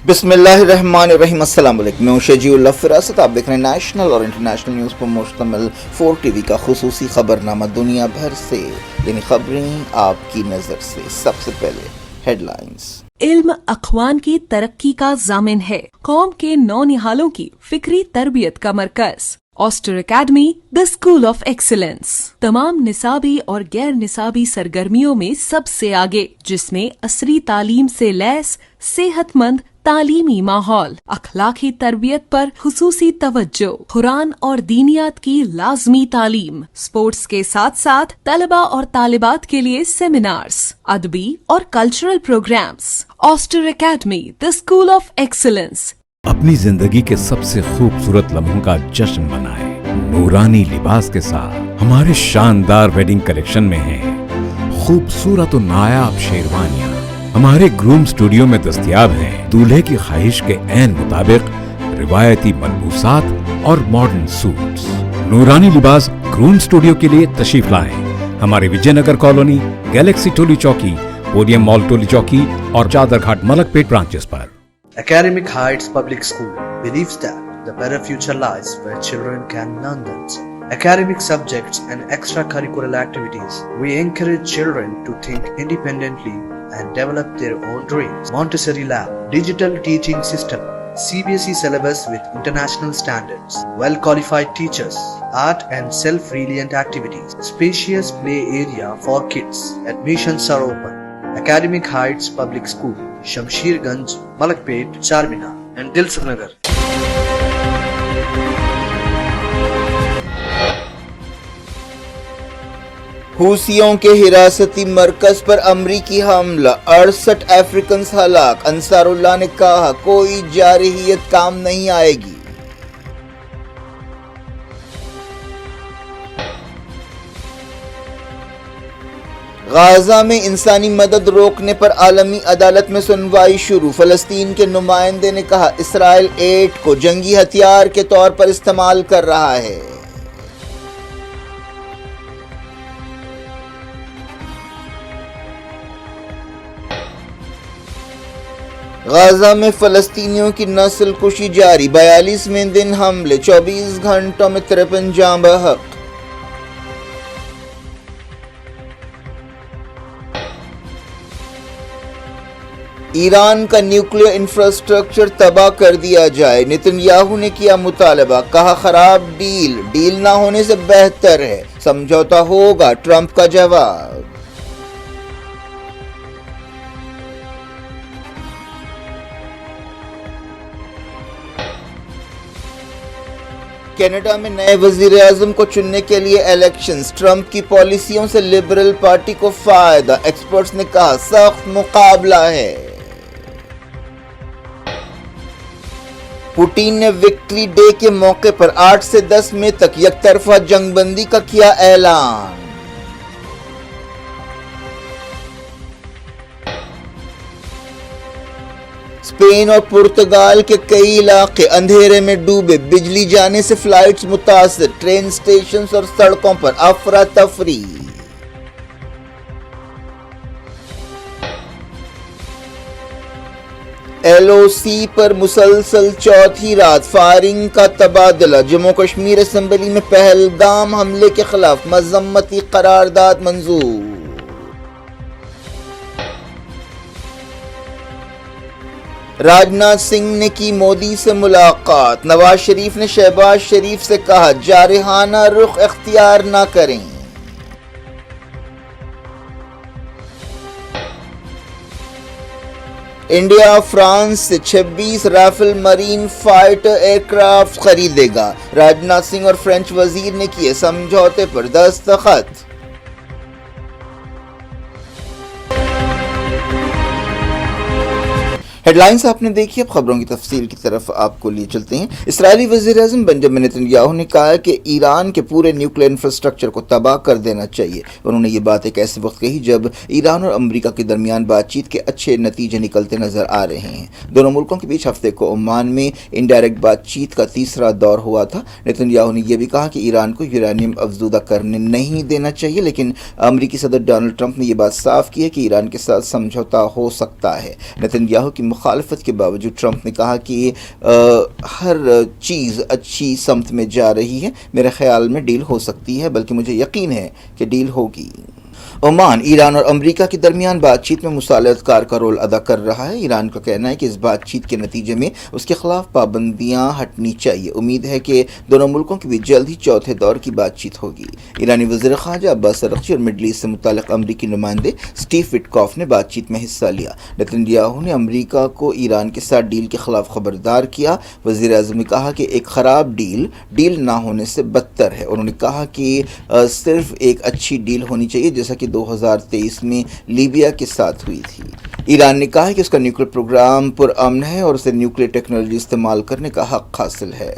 بسم اللہ الرحمن الرحیم، السلام علیکم، میں شجیع اللہ فراست، آپ دیکھ رہے ہیں نیشنل اور انٹرنیشنل نیوز پر مشتمل 4 ٹی وی کا خصوصی خبرنامہ دنیا بھر سے، یعنی خبریں آپ کی نظر سے۔ سب سے پہلے ہیڈ لائنز۔ علم اخوان کی ترقی کا ضامن ہے، قوم کے نونہالوں کی فکری تربیت کا مرکز۔ Aster Academy, the school of excellence, تمام نصابی اور غیر نصابی سرگرمیوں میں سب سے آگے، جس میں عصری تعلیم سے لیس صحت مند تعلیمی ماحول، اخلاقی تربیت پر خصوصی توجہ، قرآن اور دینیات کی لازمی تعلیم، اسپورٹس کے ساتھ ساتھ طلبہ اور طالبات کے لیے سیمینارز، ادبی اور cultural programmes. Aster Academy, the school of excellence. اپنی زندگی کے سب سے خوبصورت لمحوں کا جشن منائیں نورانی لباس کے ساتھ۔ ہمارے شاندار ویڈنگ کلیکشن میں ہیں خوبصورت و نایاب شیروانیاں، ہمارے گروم اسٹوڈیو میں دستیاب ہیں دولہے کی خواہش کے عین مطابق روایتی ملبوسات اور ماڈرن سوٹس۔ نورانی لباس گروم اسٹوڈیو کے لیے تشریف لائیں ہمارے وجے Nagar colony, Galaxy Toli Chowki, podium مال ٹولی چوکی اور چادر گھاٹ ملک پیٹ branches per. Academic Heights Public School believes that the better future lies where children can learn themselves. Academic subjects and extracurricular activities. We encourage children to think independently and develop their own dreams. Montessori Lab, digital teaching system, CBSE syllabus with international standards, well-qualified teachers, art and self-reliant activities, spacious play area for kids. Admissions are open. Academic Heights Public School, Shamsher Ganj, Malakpet, Charminar and Dilsukh Nagar. حوثیوں کے حراستی مرکز پر امریکی حملہ، 68 Africans ہلاک۔ انصار اللہ نے کہا کوئی جارحیت کام نہیں آئے گی۔ غزہ میں انسانی مدد روکنے پر عالمی عدالت میں سنوائی شروع۔ فلسطین کے نمائندے نے کہا اسرائیل ایٹ کو جنگی ہتھیار کے طور پر استعمال کر رہا ہے۔ غزہ میں فلسطینیوں کی نسل کشی جاری، 42ویں دن حملے، 24 گھنٹوں میں 53 جاں بحق۔ ایران کا نیوکلیئر انفراسٹرکچر تباہ کر دیا جائے، نتن یاہو نے کیا مطالبہ، کہا خراب ڈیل نہ ہونے سے بہتر ہے، سمجھوتا ہوگا، ٹرمپ کا جواب۔ کینیڈا میں نئے وزیر اعظم کو چننے کے لیے الیکشنز، ٹرمپ کی پالیسیوں سے لبرل پارٹی کو فائدہ، ایکسپرٹس نے کہا سخت مقابلہ ہے۔ پوٹین نے وکٹری ڈے کے موقع پر 8 سے 10 مئی تک یک طرفہ جنگ بندی کا کیا اعلان۔ اسپین اور پرتگال کے کئی علاقے اندھیرے میں ڈوبے، بجلی جانے سے فلائٹس متاثر، ٹرین اسٹیشنز اور سڑکوں پر افراتفری۔ ایل او سی پر مسلسل چوتھی رات فائرنگ کا تبادلہ، جموں کشمیر اسمبلی میں پہلگام حملے کے خلاف مذمتی قرارداد منظور۔ راجناتھ سنگھ نے کی مودی سے ملاقات، نواز شریف نے شہباز شریف سے کہا جارحانہ رخ اختیار نہ کریں۔ انڈیا فرانس سے 26 رافیل مرین فائٹر ایئرکرافٹ خریدے گا، راجناتھ سنگھ اور فرینچ وزیر نے کیے سمجھوتے پر دستخط۔ ہیڈ لائنز آپ نے دیکھی، اب خبروں کی تفصیل کی طرف آپ کو لیے چلتے ہیں۔ اسرائیلی وزیر اعظم بنجامن نتن یاہو نے کہا کہ ایران کے پورے نیوکلیئر انفراسٹرکچر کو تباہ کر دینا چاہیے۔ انہوں نے یہ بات ایک ایسے وقت کہی جب ایران اور امریکہ کے درمیان بات چیت کے اچھے نتیجے نکلتے نظر آ رہے ہیں۔ دونوں ملکوں کے بیچ ہفتے کو عمان میں انڈائریکٹ بات چیت کا تیسرا دور ہوا تھا۔ نتن یاہو نے یہ بھی کہا کہ ایران کو یورینیم افزودہ کرنے نہیں دینا چاہیے، لیکن امریکی صدر ڈونلڈ ٹرمپ نے یہ بات صاف کی ہے کہ ایران کے ساتھ سمجھوتا ہو سکتا ہے۔ نتن یاہو کی مخالفت کے باوجود ٹرمپ نے کہا کہ ہر چیز اچھی سمت میں جا رہی ہے. میرے خیال میں ڈیل ہو سکتی ہے، بلکہ مجھے یقین ہے کہ ڈیل ہوگی. عمان ایران اور امریکہ کے درمیان بات چیت میں مصالحت کار کا رول ادا کر رہا ہے. ایران کا کہنا ہے کہ اس بات چیت کے نتیجے میں اس کے خلاف پابندیاں ہٹنی چاہیے. امید ہے کہ دونوں ملکوں کے بیچ جلد ہی چوتھے دور کی بات چیت ہوگی. ایرانی وزیر خارجہ عباس اراغچی اور مڈل ایسٹ سے متعلق امریکی نمائندے اسٹیو وٹکاف نے بات چیت میں حصہ لیا. نتن یاہو نے امریکہ کو ایران کے ساتھ ڈیل کے خلاف خبردار کیا. وزیر اعظم نے کہا کہ ایک خراب ڈیل نہ ہونے سے بدتر ہے. انہوں نے کہا کہ صرف ایک اچھی ڈیل ہونی چاہیے، جیسا کہ 2023 میں لیبیا کے ساتھ ہوئی تھی. ایران نے کہا ہے کہ اس کا نیوکلیر پروگرام پرامن ہے اور اسے نیوکلیر ٹیکنالوجی استعمال کرنے کا حق حاصل ہے.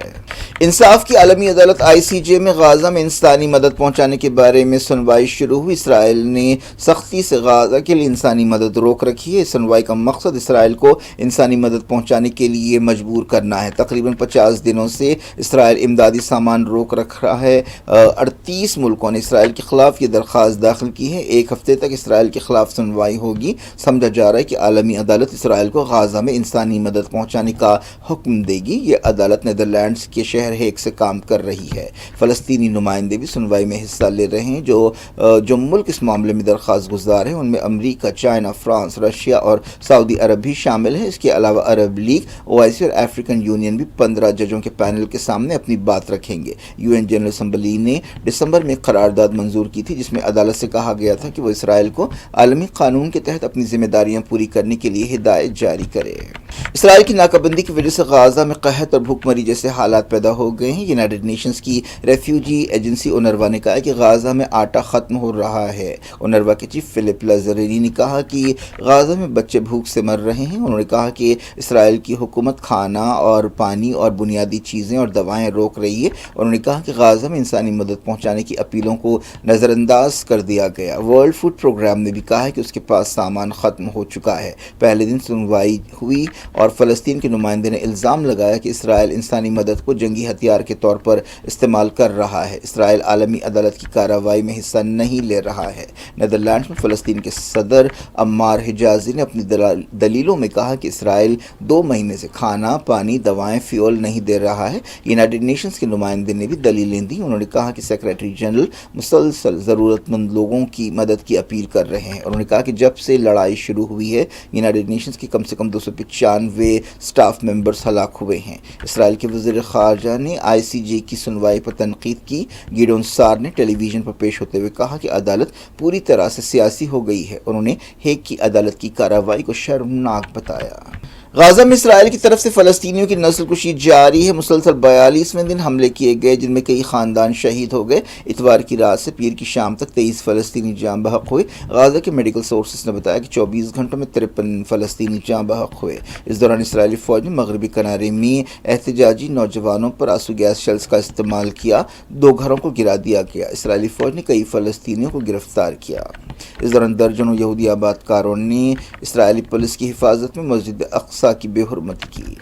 انصاف کی عالمی عدالت ICJ میں غزہ میں انسانی مدد پہنچانے کے بارے میں سنوائی شروع ہوئی. اسرائیل نے سختی سے غزہ کے لیے انسانی مدد روک رکھی ہے. اس سنوائی کا مقصد اسرائیل کو انسانی مدد پہنچانے کے لیے مجبور کرنا ہے. تقریباً 50 دنوں سے اسرائیل امدادی سامان روک رکھ رہا ہے. 38 ملکوں نے اسرائیل کے خلاف یہ درخواست داخل کی ہے. ایک ہفتے تک اسرائیل کے خلاف سنوائی ہوگی. سمجھا جا رہا ہے کہ عالمی عدالت اسرائیل کو غزہ میں انسانی مدد پہنچانے کا حکم دے گی. یہ عدالت نیدرلینڈز کے شہر ہیگ سے کام کر رہی ہے. فلسطینی نمائندے بھی سنوائی میں حصہ لے رہے ہیں. جو ملک اس معاملے میں درخواست گزار ہیں ان میں امریکہ، چائنا، فرانس، رشیا اور سعودی عرب بھی شامل ہیں. اس کے علاوہ عرب لیگ، OIC اور افریقن یونین بھی 15 ججوں کے پینل کے سامنے اپنی بات رکھیں گے. UN جنرل اسمبلی نے دسمبر میں قرارداد منظور کی تھی جس میں عدالت سے کہا گیا تھا کہ وہ اسرائیل کو عالمی قانون کے تحت اپنی ذمہ داریاں پوری کرنے کے لیے ہدایت جاری کرے. اسرائیل کی ناکہ بندی کی وجہ سے غزہ میں قحط اور بھوک مری جیسے حالات پیدا ہو گئے ہیں. یونائیٹڈ نیشنز کی ریفیوجی ایجنسی اونروا نے کہا کہ غزہ میں آٹا ختم ہو رہا ہے. اونروا کے چیف فلپ لازرینی نے کہا کہ غزہ میں بچے بھوک سے مر رہے ہیں. انہوں نے کہا کہ اسرائیل کی حکومت کھانا اور پانی اور بنیادی چیزیں اور دوائیں روک رہی ہے. انہوں نے کہا کہ غزہ میں انسانی مدد پہنچانے کی اپیلوں کو نظر انداز کر دیا گیا. ورلڈ فوڈ پروگرام نے بھی کہا ہے کہ اس کے پاس سامان ختم ہو چکا ہے. پہلے دن سنوائی ہوئی اور فلسطین کے نمائندے نے الزام لگایا کہ اسرائیل انسانی مدد کو جنگی ہتھیار کے طور پر استعمال کر رہا ہے. اسرائیل عالمی عدالت کی کارروائی میں حصہ نہیں لے رہا ہے. نیدرلینڈز میں فلسطین کے صدر عمار حجازی نے اپنی دلیلوں میں کہا کہ اسرائیل 2 مہینے سے کھانا، پانی، دوائیں، فیول نہیں دے رہا ہے. یونائیٹڈ نیشنز کے نمائندے نے بھی دلیلیں دی. انہوں نے کہا کہ سیکریٹری جنرل مسلسل ضرورت مند لوگوں کی مدد کی اپیل کر رہے ہیں. انہوں نے کہا کہ جب سے لڑائی شروع ہوئی ہے یونائیٹڈ نیشنز کے کم سے کم 295 سٹاف ممبرز ہلاک ہوئے ہیں. اسرائیل کے وزیر خارجہ نے ICJ کی سنوائی پر تنقید کی. گیڈون سار نے ٹیلی ویژن پر پیش ہوتے ہوئے کہا کہ عدالت پوری طرح سے سیاسی ہو گئی ہے. انہوں نے ہیگ کی عدالت کی کارروائی کو شرمناک بتایا. غزہ میں اسرائیل کی طرف سے فلسطینیوں کی نسل کشی جاری ہے. مسلسل 42ویں دن حملے کیے گئے جن میں کئی خاندان شہید ہو گئے. اتوار کی رات سے پیر کی شام تک 23 فلسطینی جاں بحق ہوئے. غزہ کے میڈیکل سورسز نے بتایا کہ 24 گھنٹوں میں 53 فلسطینی جاں بحق ہوئے. اس دوران اسرائیلی فوج نے مغربی کنارے میں احتجاجی نوجوانوں پر آنسو گیس شیلز کا استعمال کیا. 2 گھروں کو گرا دیا گیا. اسرائیلی فوج نے کئی فلسطینیوں کو گرفتار کیا. اس دوران درجنوں یہودی آباد کاروں نے اسرائیلی پولیس کی حفاظت میں مسجد اقصی کی بے حرمتی کی.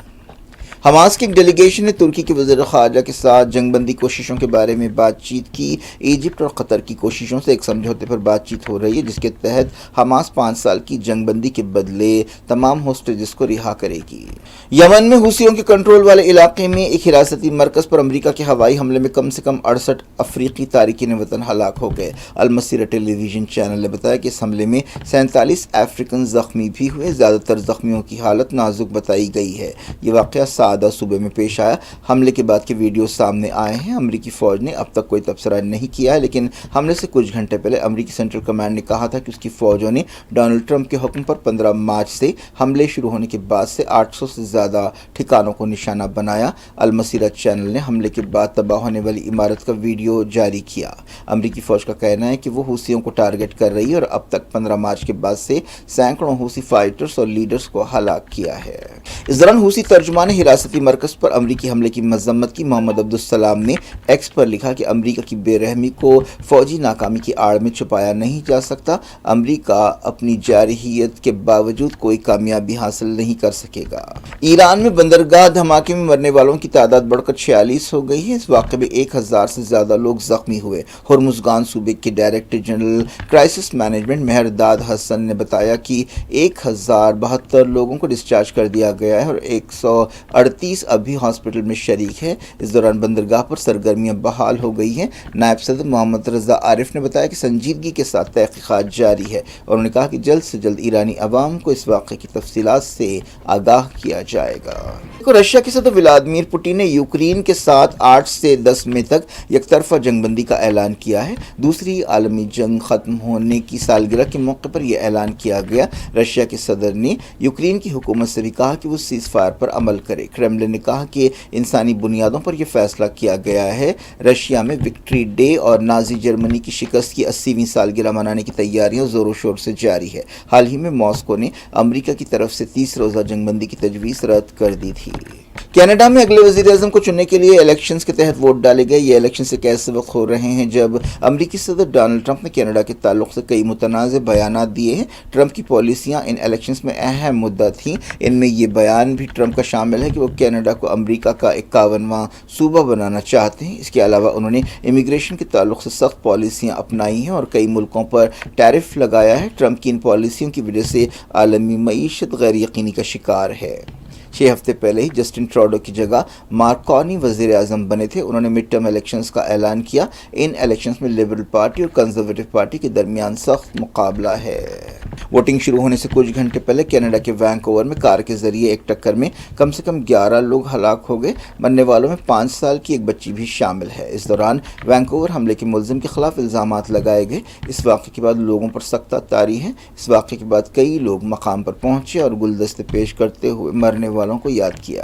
حماس کی ایک ڈیلیگیشن نے ترکی کے وزیر خارجہ کے ساتھ جنگ بندی کوششوں کے بارے میں بات چیت کی. ایجپٹ اور قطر کی کوششوں سے ایک سمجھوتے پر بات چیت ہو رہی ہے جس کے تحت حماس 5 سال کی جنگ بندی کے بدلے تمام ہوسٹیجز کو رہا کرے گی. یمن میں حوثیوں کے کنٹرول والے علاقے میں ایک حراستی مرکز پر امریکہ کے ہوائی حملے میں کم سے کم 68 افریقی تارکین وطن ہلاک ہو گئے. المسیرہ ٹیلی ویژن چینل نے بتایا کہ اس حملے میں 47 افریقن زخمی بھی ہوئے. زیادہ تر زخمیوں کی حالت نازک بتائی گئی ہے. یہ واقعہ سعدہ صوبے میں پیش آیا. حملے کے بعد کے ویڈیو سامنے آئے ہیں. امریکی فوج نے اب تک کوئی تبصرہ نہیں کیا ہے لیکن حملے سے کچھ گھنٹے پہلے امریکی سینٹرل کمانڈ نے کہا تھا کہ اس کی فوجوں نے ڈونلڈ ٹرمپ کے حکم پر 15 مارچ سے حملے شروع ہونے کے بعد سے 800 سے زیادہ ٹھکانوں کو نشانہ بنایا. المسیرہ چینل نے حملے کے بعد تباہ ہونے والی عمارت کا ویڈیو جاری کیا. امریکی فوج کا کہنا ہے کہ وہ حوثیوں کو ٹارگٹ کر رہی ہے اور اب تک 15 مارچ کے بعد سے سینکڑوں حوثی فائٹرز اور لیڈرز کو ہلاک کیا ہے. اس دوران حوثی ترجمان حراست ریاستی مرکز پر امریکی حملے کی مذمت کی۔ محمد عبدالسلام نے ایکس پر لکھا کہ امریکہ کی بے رحمی کو فوجی ناکامی کی آڑ میں چھپایا نہیں جا سکتا۔ امریکہ اپنی جارحیت کے باوجود کوئی کامیابی حاصل نہیں کر سکے گا۔ ایران میں بندرگاہ دھماکے میں مرنے والوں کی تعداد بڑھ کر 46 ہو گئی ہے۔ اس واقعے میں 1000 سے زیادہ لوگ زخمی ہوئے۔ ہرمزگان صوبے کے ڈائریکٹر جنرل کرائسس مینجمنٹ مہرداد حسن نے بتایا کہ 1072 لوگوں کو ڈسچارج کر دیا گیا ہے اور 138 ابھی ہاسپٹل میں شریک ہے۔ اس دوران بندرگاہ پر سرگرمیاں بحال ہو گئی ہیں۔ نائب صدر محمد رضا عارف نے بتایا کہ سنجیدگی کے ساتھ تحقیقات جاری ہے اور انہوں نے کہا کہ جلد سے جلد ایرانی عوام کو اس واقعے کی تفصیلات سے آگاہ کیا جائے گا۔ رشیا کے صدر ولادیمیر پوٹن نے یوکرین کے ساتھ 8 سے 10 مئی تک یک طرفہ جنگ بندی کا اعلان کیا ہے۔ دوسری عالمی جنگ ختم ہونے کی سالگرہ کے موقع پر یہ اعلان کیا گیا۔ رشیا کے صدر نے یوکرین کی حکومت سے بھی کہا کہ وہ سیز فائر پر عمل کرے۔ کرملن نے کہا کہ انسانی بنیادوں پر یہ فیصلہ کیا گیا ہے۔ رشیا میں وکٹری ڈے اور نازی جرمنی کی شکست کی 80ویں سالگرہ منانے کی تیاریاں زور و شور سے جاری ہے۔ حال ہی میں ماسکو نے امریکہ کی طرف سے 30 روزہ جنگ بندی کی تجویز رد کر دی تھی۔ کینیڈا میں اگلے وزیر اعظم کو چننے کے لیے الیکشنز کے تحت ووٹ ڈالے گئے۔ یہ الیکشنز ایک ایسے وقت ہو رہے ہیں جب امریکی صدر ڈونلڈ ٹرمپ نے کینیڈا کے تعلق سے کئی متنازع بیانات دیے ہیں۔ ٹرمپ کی پالیسیاں ان الیکشنز میں اہم مدعا تھیں۔ ان میں یہ بیان بھی ٹرمپ کا شامل ہے کہ وہ کینیڈا کو امریکہ کا 51واں صوبہ بنانا چاہتے ہیں۔ اس کے علاوہ انہوں نے امیگریشن کے تعلق سے سخت پالیسیاں اپنائی ہیں اور کئی ملکوں پر ٹیرف لگایا ہے۔ ٹرمپ کی ان پالیسیوں کی وجہ سے عالمی معیشت غیر یقینی کا شکار ہے۔ 6 ہفتے پہلے ہی جسٹن ٹروڈو کی جگہ مارک کارنی وزیر اعظم بنے تھے۔ انہوں نے مڈ ٹرم الیکشنز کا اعلان کیا۔ ان الیکشنز میں لبرل پارٹی اور کنزرویٹو پارٹی کے درمیان سخت مقابلہ ہے۔ ووٹنگ شروع ہونے سے کچھ گھنٹے پہلے کینیڈا کے وینکوور میں کار کے ذریعے ایک ٹکر میں کم سے کم 11 لوگ ہلاک ہو گئے۔ مرنے والوں میں 5 سال کی ایک بچی بھی شامل ہے۔ اس دوران وینکوور حملے کے ملزم کے خلاف الزامات لگائے گئے۔ اس واقعے کے بعد لوگوں پر سخت طاری ہے۔ اس واقعے کے بعد کئی لوگ مقام پر پہنچے اور گلدستے پیش کرتے ہوئے مرنے والوں کو یاد کیا۔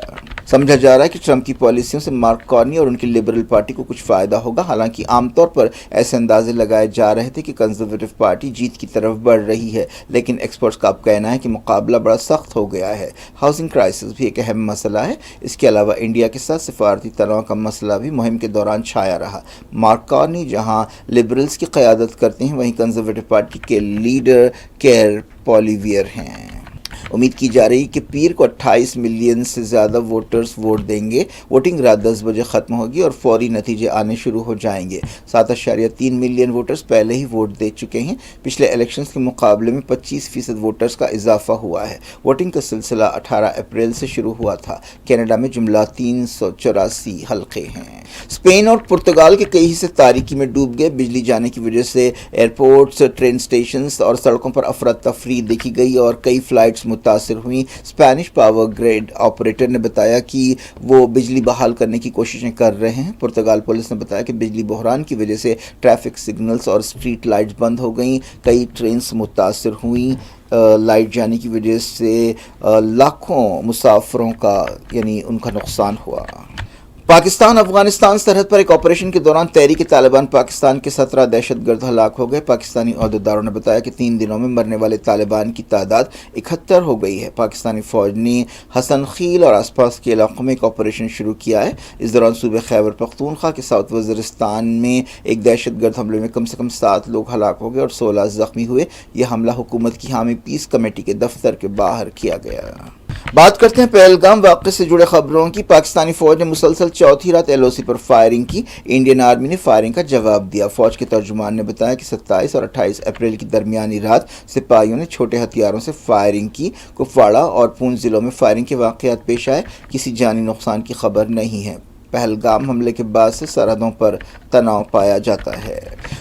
سمجھا جا رہا ہے کہ ٹرمپ کی پالیسیوں سے مارک کارنی اور ان کی لبرل پارٹی کو کچھ فائدہ ہوگا۔ حالانکہ عام طور پر ایسے اندازے لگائے جا رہے تھے کہ کنزرویٹو پارٹی جیت کی طرف بڑھ رہی ہے، لیکن ایکسپرٹس کا اب کہنا ہے کہ مقابلہ بڑا سخت ہو گیا ہے۔ ہاؤسنگ کرائسس بھی ایک اہم مسئلہ ہے۔ اس کے علاوہ انڈیا کے ساتھ سفارتی تناؤ کا مسئلہ بھی مہم کے دوران چھایا رہا۔ مارک کارنی جہاں لبرلز کی قیادت کرتے ہیں، وہیں کنزرویٹو پارٹی کے لیڈر کیئر پالیویئر ہیں۔ امید کی جا رہی ہے کہ پیر کو 28 ملین سے زیادہ ووٹرز ووٹ دیں گے۔ ووٹنگ رات 10 بجے ختم ہوگی اور فوری نتیجے آنے شروع ہو جائیں گے۔ 7.3 ملین ووٹرز پہلے ہی ووٹ دے چکے ہیں۔ پچھلے الیکشنز کے مقابلے میں 25% ووٹرز کا اضافہ ہوا ہے۔ ووٹنگ کا سلسلہ 18 اپریل سے شروع ہوا تھا۔ کینیڈا میں جملہ 384 حلقے ہیں۔ اسپین اور پرتگال کے کئی حصے تاریکی میں ڈوب گئے۔ بجلی جانے کی وجہ سے ایئرپورٹس، ٹرین اسٹیشنز اور سڑکوں پر افراتفری دیکھی گئی اور کئی فلائٹس متاثر ہوئیں۔ اسپینش پاور گریڈ آپریٹر نے بتایا کہ وہ بجلی بحال کرنے کی کوششیں کر رہے ہیں۔ پرتگال پولیس نے بتایا کہ بجلی بحران کی وجہ سے ٹریفک سگنلز اور اسٹریٹ لائٹس بند ہو گئیں، کئی ٹرینز متاثر ہوئیں۔ لائٹ جانے کی وجہ سے لاکھوں مسافروں کا ان کا نقصان ہوا۔ پاکستان افغانستان سرحد پر ایک آپریشن کے دوران تحریک طالبان پاکستان کے 17 دہشت گرد ہلاک ہو گئے۔ پاکستانی عہدیداروں نے بتایا کہ 3 دنوں میں مرنے والے طالبان کی تعداد 71 ہو گئی ہے۔ پاکستانی فوج نے حسن خیل اور آس پاس کے علاقوں میں ایک آپریشن شروع کیا ہے۔ اس دوران صوبہ خیبر پختونخوا کے ساؤتھ وزیرستان میں ایک دہشت گرد حملے میں کم سے کم 7 لوگ ہلاک ہو گئے اور 16 زخمی ہوئے۔ یہ حملہ حکومت کی حامی پیس کمیٹی کے دفتر کے باہر کیا گیا۔ بات کرتے ہیں پہلگام واقعے سے جڑے خبروں کی۔ پاکستانی فوج نے مسلسل چوتھی رات LOC پر فائرنگ کی۔ انڈین آرمی نے فائرنگ کا جواب دیا۔ فوج کے ترجمان نے بتایا کہ 27 اور 28 اپریل کی درمیانی رات سپاہیوں نے چھوٹے ہتھیاروں سے فائرنگ کی۔ کپواڑہ اور پونچھ ضلعوں میں فائرنگ کے واقعات پیش آئے۔ کسی جانی نقصان کی خبر نہیں ہے۔ پہلگام حملے کے بعد سے سرحدوں پر تناؤ پایا جاتا ہے۔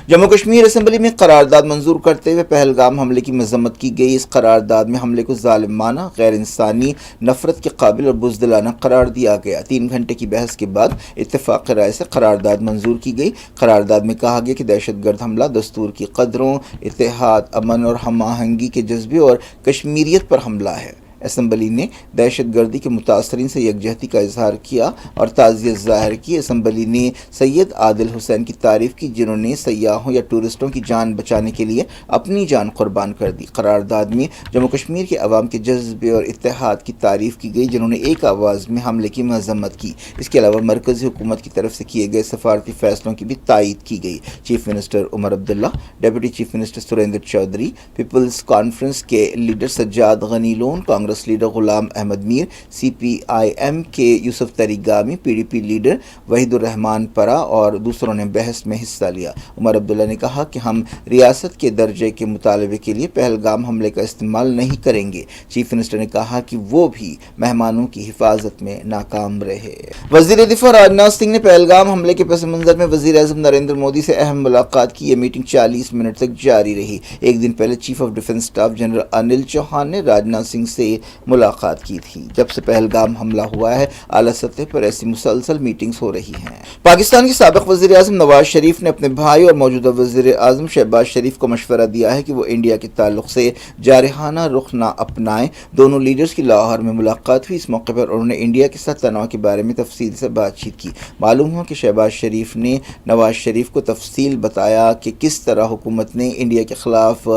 جموں کشمیر اسمبلی میں قرارداد منظور کرتے ہوئے پہلگام حملے کی مذمت کی گئی۔ اس قرارداد میں حملے کو ظالمانہ، غیر انسانی، نفرت کے قابل اور بزدلانہ قرار دیا گیا۔ 3 گھنٹے کی بحث کے بعد اتفاق رائے سے قرارداد منظور کی گئی۔ قرارداد میں کہا گیا کہ دہشت گرد حملہ دستور کی قدروں، اتحاد، امن اور ہم آہنگی کے جذبے اور کشمیریت پر حملہ ہے۔ اسمبلی نے دہشت گردی کے متاثرین سے یکجہتی کا اظہار کیا اور تعزیت ظاہر کی۔ اسمبلی نے سید عادل حسین کی تعریف کی، جنہوں نے سیاحوں یا ٹورسٹوں کی جان بچانے کے لیے اپنی جان قربان کر دی۔ قرارداد میں جموں کشمیر کے عوام کے جذبے اور اتحاد کی تعریف کی گئی، جنہوں نے ایک آواز میں حملے کی مذمت کی۔ اس کے علاوہ مرکزی حکومت کی طرف سے کیے گئے سفارتی فیصلوں کی بھی تائید کی گئی۔ Chief minister Omar Abdullah, deputy chief minister Surinder Choudhary, People's Conference کے leader Sajad Gani Lone, Congress leader Ghulam Ahmad Mir, C P I M کے Yousuf Tarigami, P D P leader Waheed ur Rehman Parra اور دوسروں نے بحث میں حصہ لیا۔ عمر عبداللہ نے کہا کہ ہم ریاست کے درجے کے مطالبے کے لیے پہلگام حملے کا استعمال نہیں کریں گے۔ چیف منسٹر نے کہا کہ وہ بھی مہمانوں کی حفاظت میں ناکام رہے۔ وزیر دفاع راجناتھ سنگھ نے پہلگام حملے کے پس منظر میں وزیر اعظم نریندر مودی سے اہم ملاقات کی۔ یہ میٹنگ 40 منٹ تک جاری رہی۔ ایک دن پہلے chief of defence staff general Anil Chauhan نے راجناتھ سنگھ سے ملاقات کی تھی۔ جب سے پہلگام حملہ ہوا ہے، اعلیٰ سطح پر ایسی مسلسل میٹنگز ہو رہی ہیں۔ پاکستان کے سابق وزیر اعظم نواز شریف نے اپنے بھائی اور موجودہ وزیر اعظم شہباز شریف کو مشورہ دیا ہے کہ وہ انڈیا کے تعلق سے جارحانہ رخ نہ اپنائیں۔ دونوں لیڈرز کی لاہور میں ملاقات ہوئی۔ اس موقع پر انہوں نے انڈیا کے ساتھ تنوع کے بارے میں تفصیل سے بات چیت کی۔ معلوم ہوا کہ شہباز شریف نے نواز شریف کو تفصیل بتایا کہ کس طرح حکومت نے انڈیا کے خلاف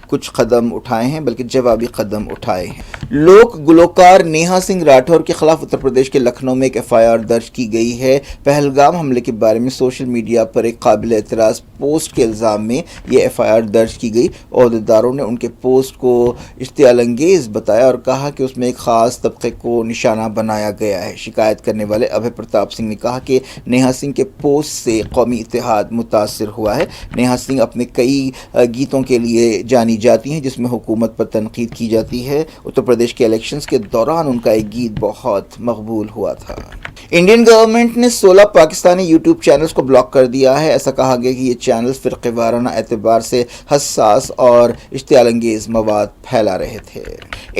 کچھ قدم اٹھائے ہیں، بلکہ جوابی قدم اٹھائے ہیں۔ لوک گلوکار نیہا سنگھ راٹھور کے خلاف اتر پردیش کے لکھنؤ میں ایک ایف آئی آر درج کی گئی ہے۔ پہلگام حملے کے بارے میں سوشل میڈیا پر ایک قابل اعتراض پوسٹ کے الزام میں یہ ایف آئی آر درج کی گئی۔ عہدیداروں نے ان کے پوسٹ کو اشتعال انگیز بتایا اور کہا کہ اس میں ایک خاص طبقے کو نشانہ بنایا گیا ہے۔ شکایت کرنے والے ابھے پرتاپ سنگھ نے کہا کہ نیہا سنگھ کے پوسٹ سے قومی اتحاد متاثر ہوا ہے۔ نیہا سنگھ اپنے کئی گیتوں کے لیے جانی جاتی ہیں جس میں حکومت پر تنقید کی جاتی ہے۔ اتر پردیش کے الیکشنز کے دوران ان کا ایک گیت بہت مقبول ہوا تھا۔ انڈین گورنمنٹ نے 16 پاکستانی یوٹیوب چینلز کو بلاک کر دیا ہے۔ ایسا کہا گیا کہ یہ چینلز فرقہ وارانہ اعتبار سے حساس اور اشتعال انگیز مواد پھیلا رہے تھے۔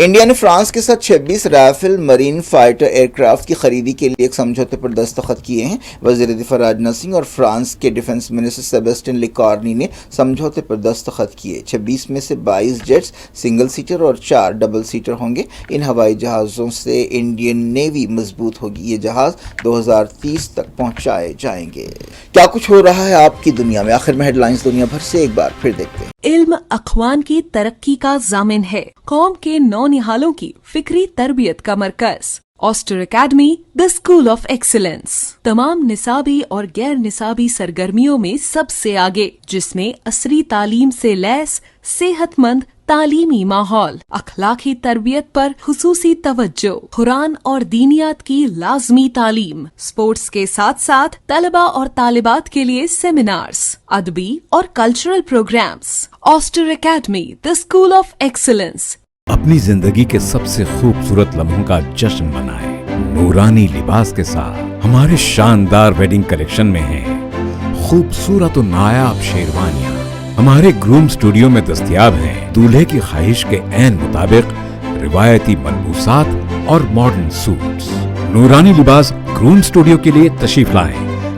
انڈیا نے فرانس کے ساتھ 26 Rafale Marine fighter aircraft کی خریدی کے لیے ایک سمجھوتے پر دستخط کیے ہیں۔ وزیر دفاع راجناتھ سنگھ اور فرانس کے ڈیفنس منسٹر سیباسٹین لیکارنی نے سمجھوتے پر دستخط کیے۔ 26 میں سے 22 جیٹس سنگل سیٹر اور 4 ڈبل سیٹر ہوں گے۔ ان ہوائی جہازوں سے انڈین نیوی مضبوط ہوگی۔ یہ جہاز 2030 تک پہنچائے جائیں گے۔ کیا کچھ ہو رہا ہے آپ کی دنیا میں؟ آخر میں ہیڈ لائنز دنیا بھر سے ایک بار پھر دیکھتے ہیں۔ علم اخوان کی ترقی کا ضامن ہے، قوم کے نونہالوں کی فکری تربیت کا مرکز۔ Aster Academy the school of excellence تمام نصابی اور غیر نصابی سرگرمیوں میں سب سے آگے، جس میں عصری تعلیم سے لیس صحت مند تعلیمی ماحول، اخلاقی تربیت پر خصوصی توجہ، قرآن اور دینیات کی لازمی تعلیم، اسپورٹس کے ساتھ ساتھ طلبہ اور طالبات کے لیے سیمینارز، ادبی اور cultural programmes. Aster Academy the school of excellence. اپنی زندگی کے سب سے خوبصورت لمحوں کا جشن منائیں نورانی لباس کے ساتھ۔ ہمارے شاندار ویڈنگ کلیکشن میں ہیں خوبصورت و نایاب شیروانیاں۔ ہمارے گروم اسٹوڈیو میں دستیاب ہیں دولہے کی خواہش کے عین مطابق روایتی ملبوسات اور ماڈرن سوٹس۔ نورانی لباس گروم اسٹوڈیو کے لیے تشریف لائیں۔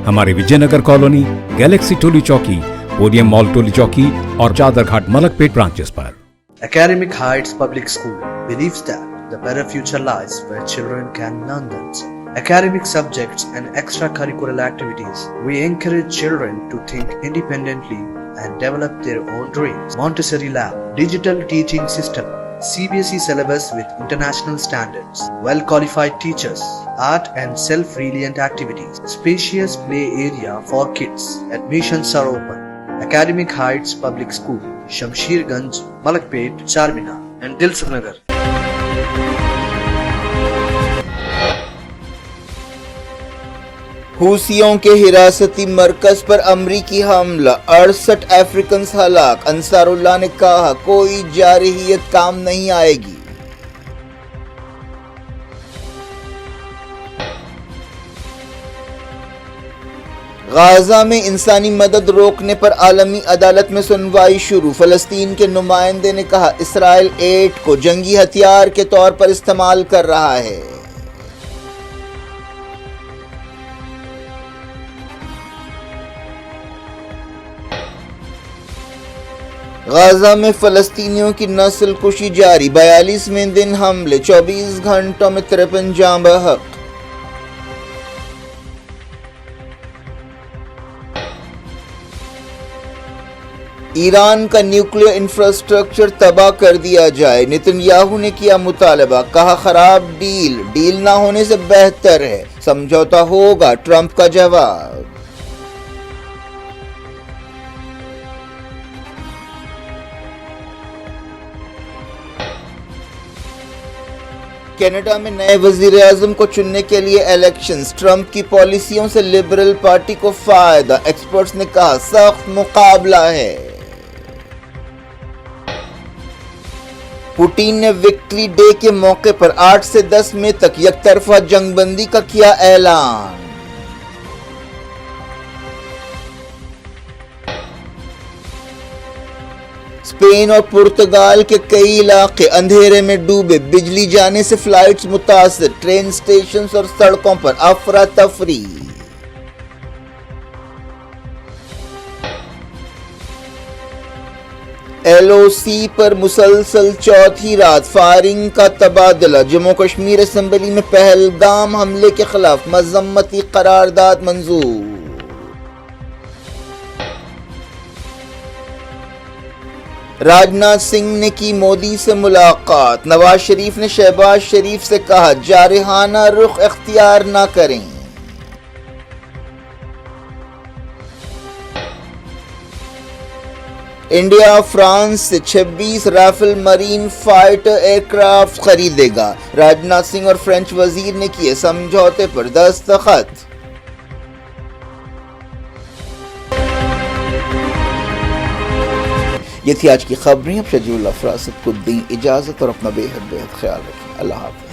ہمارے وجے نگر کالونی، گیلیکسی ٹولی چوکی، پودیم مال ٹولی چوکی اور چادر گھاٹ ملک پیٹ branches per. Academic Heights Public School believes that the better future lies where children can learn them. Academic subjects and extracurricular activities. We encourage children to think independently and develop their own dreams. Montessori Lab, digital teaching system, CBSE syllabus with international standards, well-qualified teachers, art and self-reliant activities, spacious play area for kids. Admissions are open. Academic Heights Public School, Shamsher Ganj, Malakpet, Charminar and Dilsukh Nagar. حوثیوں کے حراستی مرکز پر امریکی حملہ، 68 Africans ہلاک۔ انصار اللہ نے کہا کوئی جارحیت کام نہیں آئے گی۔ غزہ میں انسانی مدد روکنے پر عالمی عدالت میں سنوائی شروع۔ فلسطین کے نمائندے نے کہا اسرائیل ایڈ کو جنگی ہتھیار کے طور پر استعمال کر رہا ہے۔ غزہ میں فلسطینیوں کی نسل کشی جاری، 42ویں دن حملے، 24 گھنٹوں میں 53 جاں بحق۔ ایران کا نیوکلیئر انفراسٹرکچر تباہ کر دیا جائے، نیتن یاہو نے کیا مطالبہ، کہا خراب ڈیل نہ ہونے سے بہتر ہے، سمجھوتا ہوگا، ٹرمپ کا جواب۔ کینیڈا میں نئے وزیر اعظم کو چننے کے لیے الیکشنز، ٹرمپ کی پالیسیوں سے لبرل پارٹی کو فائدہ، ایکسپرٹس نے کہا سخت مقابلہ ہے۔ پوٹین نے وکٹری ڈے کے موقع پر 8 سے 10 مئی تک یک طرفہ جنگ بندی کا کیا اعلان۔ اسپین اور پرتگال کے کئی علاقے اندھیرے میں ڈوبے، بجلی جانے سے فلائٹس متاثر، ٹرین اسٹیشنز اور سڑکوں پر افراتفری۔ ایل او سی پر مسلسل چوتھی رات فائرنگ کا تبادلہ، جموں کشمیر اسمبلی میں پہلگام حملے کے خلاف مذمتی قرارداد منظور۔ راجناتھ سنگھ نے کی مودی سے ملاقات، نواز شریف نے شہباز شریف سے کہا جارحانہ رخ اختیار نہ کریں۔ انڈیا فرانس سے 26 رافیل مرین فائٹر ایئرکرافٹ خریدے گا، راجناتھ سنگھ اور فرینچ وزیر نے کیے سمجھوتے پر دستخط۔ یہ تھی آج کی خبریں، اب شجیع اللہ فراست کو دیں اجازت اور اپنا بے حد خیال رکھیں۔ اللہ حافظ۔